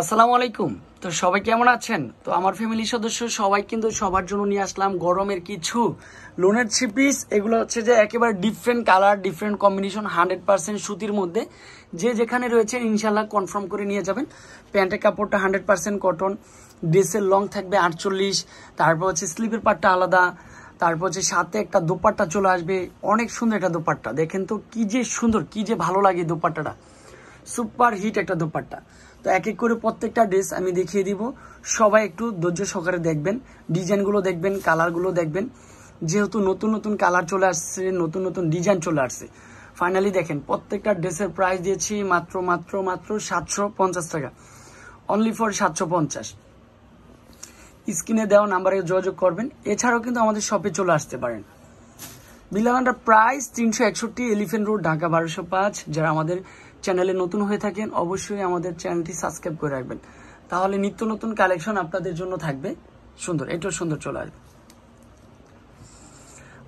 আসসালামু আলাইকুম। তো সবাই কেমন আছেন? তো আমার ফ্যামিলির সদস্য সবাই কিন্তু সবার জন্য নিয়ে আসলাম গরমের কিছু লোনের থ্রি পিস। এগুলো হচ্ছে যে একেবারে ডিফারেন্ট কালার, ডিফারেন্ট কম্বিনেশন, 100% সুতির মধ্যে। যে যেখানে রয়েছেন ইনশাল্লাহ কনফার্ম করে নিয়ে যাবেন। প্যান্টের কাপড়টা 100% কটন, ড্রেসের লং থাকবে 48, তারপর হচ্ছে স্লিপের পাটটা আলাদা, তারপর হচ্ছে সাথে একটা দোপাট্টা চলে আসবে। অনেক সুন্দর একটা দোপাট্টা, দেখেন তো কি যে সুন্দর, কি যে ভালো লাগে দোপাট্টাটা, সুপার হিট একটা দোপাট্টা। তো এক এক করে প্রত্যেকটা ড্রেস আমি দেখিয়ে দিব, সবাই একটু ধৈর্য সহকারে দেখবেন, ডিজাইনগুলো দেখবেন, কালারগুলো দেখবেন। যেহেতু নতুন নতুন কালার চলে আসছে, নতুন নতুন ডিজাইন চলে আসছে। ফাইনালি দেখেন প্রত্যেকটা ড্রেসের প্রাইস দিয়েছি মাত্র মাত্র মাত্র 750 টাকা, অনলি ফর 750। স্ক্রিনে দেওয়া নাম্বারে যোগাযোগ করবেন। এছাড়াও কিন্তু আমাদের শপে চলে আসতে পারেন। বিলালান্ডার প্রাইস 361, এলিফেন্ট রোড, ঢাকা 1205। যারা আমাদের চ্যানেলে নতুন হয়ে থাকেন অবশ্যই আমাদের চ্যানেলটি সাবস্ক্রাইব করে রাখবেন, তাহলে নিত্য নতুন কালেকশন আপনাদের জন্য থাকবে। সুন্দর, এটাও সুন্দর চলে আসবে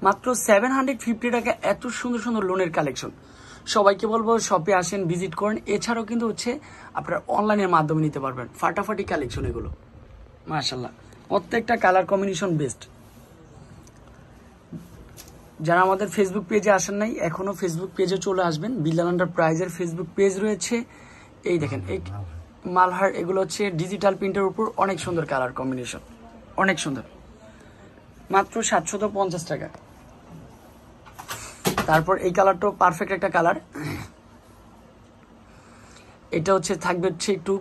মাত্র 750 টাকা। এত সুন্দর সুন্দর লোনের কালেকশন। সবাইকে বলবো শপে আসেন, ভিজিট করেন। এছাড়াও কিন্তু হচ্ছে আপনারা অনলাইনের মাধ্যমে নিতে পারবেন। ফাটাফাটি কালেকশন এগুলো, মাশাআল্লাহ। প্রত্যেকটা কালার কম্বিনেশন বেস্ট। যারা আমাদের ফেসবুক পেজে আসেন নাই এখনো ফেসবুক পেজে চলে আসবেন। বিলালান্ডার প্রাইজের ফেসবুক পেজ রয়েছে। এই দেখেন এই মালহার, এগুলো হচ্ছে ডিজিটাল প্রিন্টের উপর অনেক সুন্দর কালার কম্বিনেশন, অনেক সুন্দর, মাত্র 750 টাকা। তারপর এই কালারটাও পারফেক্ট একটা কালার। এটা হচ্ছে থাকবে হচ্ছে একটু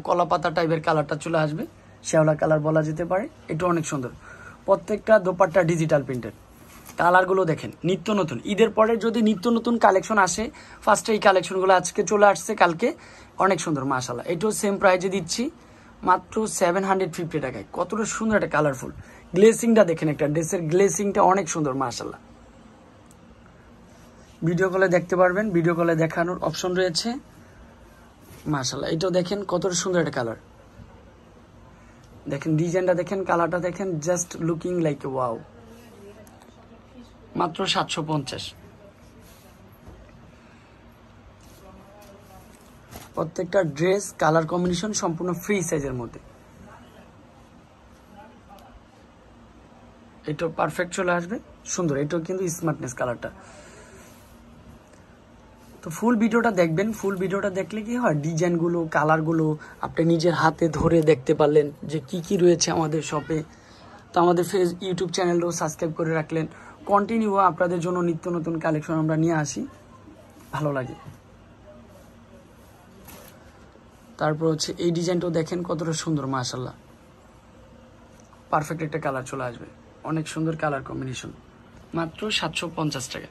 কলা পাতা টাইপের কালারটা চলে আসবে, শ্যাওলা কালার বলা যেতে পারে। এটা অনেক সুন্দর। প্রত্যেকটা দোপাট্টা ডিজিটাল প্রিন্টের। কালারগুলো দেখেন নিত্য নতুন। ঈদের পরে যদি নিত্য নতুন কালেকশন আসে, ফার্স্টে এই কালেকশনগুলো আজকে চলে আসছে, কালকে অনেক সুন্দর মাশাআল্লাহ। এটাও সেম প্রাইজে দিচ্ছি মাত্র 750 টাকায়। কতটা সুন্দর একটা কালারফুল। গ্লেসিংটা দেখেন, একটা ড্রেসের গ্লেসিংটা অনেক সুন্দর মাশাআল্লাহ। ভিডিও কলে দেখতে পারবেন, ভিডিও কলে দেখানোর অপশন রয়েছে মাশাআল্লাহ। এটাও দেখেন কতটা সুন্দর একটা কালার। দেখেন ডিজাইনটা দেখেন, কালারটা দেখেন, জাস্ট লুকিং লাইক ওয়াও। মাত্র 750। প্রত্যেকটা ড্রেস কালার কম্বিনেশন সম্পূর্ণ ফ্রি সাইজের মধ্যে। এটা পারফেক্ট চলে আসবে, সুন্দর। এটাও কিন্তু স্মার্টনেস কালারটা। তো ফুল ভিডিওটা দেখবেন। ফুল ভিডিওটা দেখলে কি হয়, ডিজাইনগুলো, কালারগুলো আপনি নিজের হাতে ধরে দেখতে পারলেন যে কি কি রয়েছে আমাদের শপে। তো আমাদের ইউটিউব চ্যানেলও সাবস্ক্রাইব করে রাখলেন। কন্টিনিউ আপনাদের জন্য নিত্য নতুন কালেকশন আমরা নিয়ে আসি, ভালো লাগে। তারপর হচ্ছে এই ডিজাইনটাও দেখেন কতটা সুন্দর মাশাআল্লাহ। পারফেক্ট একটা কালার চলে আসবে, অনেক সুন্দর কালার কম্বিনেশন, মাত্র 750 টাকা।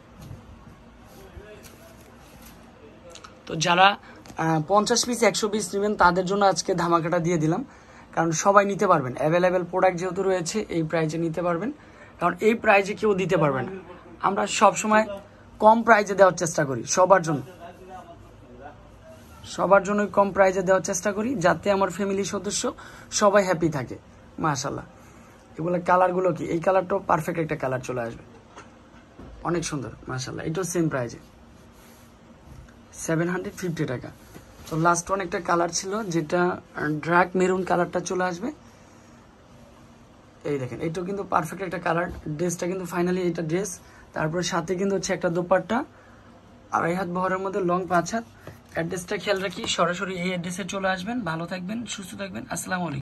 তো যারা 50 পিস 100 পিস নেবেন তাদের জন্য আজকে ধামাকাটা দিয়ে দিলাম, কারণ সবাই নিতে পারবেন। অ্যাভেলেবেল প্রোডাক্ট যেহেতু রয়েছে এই প্রাইজে নিতে পারবেন, কারণ এই প্রাইজে কেউ দিতে পারবে না। আমরা সব সময় কম প্রাইজে দেওয়ার চেষ্টা করি সবার জন্য, সবার জন্যই কম প্রাইজে দেওয়ার চেষ্টা করি, যাতে আমার ফ্যামিলির সদস্য সবাই হ্যাপি থাকে মাশাআল্লাহ। এগুলো কালারগুলো কি, এই কালারটাও পারফেক্ট একটা কালার চলে আসবে, অনেক সুন্দর মাশাআল্লাহ। এটাও সেম প্রাইজে 750 টাকা। তো লাস্ট ওয়ান একটা কালার ছিল যেটা ডার্ক মেরুন কালারটা চলে আসবে। এই দেখেন এটাও কিন্তু পারফেক্ট একটা কালার। ড্রেসটা কিন্তু ফাইনালি এটা ড্রেস। তারপরে সাথে কিন্তু হচ্ছে একটা দোপাট্টা, 2.5 হাত বহরের মধ্যে, লং 5 হাত। অ্যাড্রেসটা খেয়াল রাখি, সরাসরি এই অ্যাড্রেসে চলে আসবেন। ভালো থাকবেন, সুস্থ থাকবেন। আসসালামু আলাইকুম।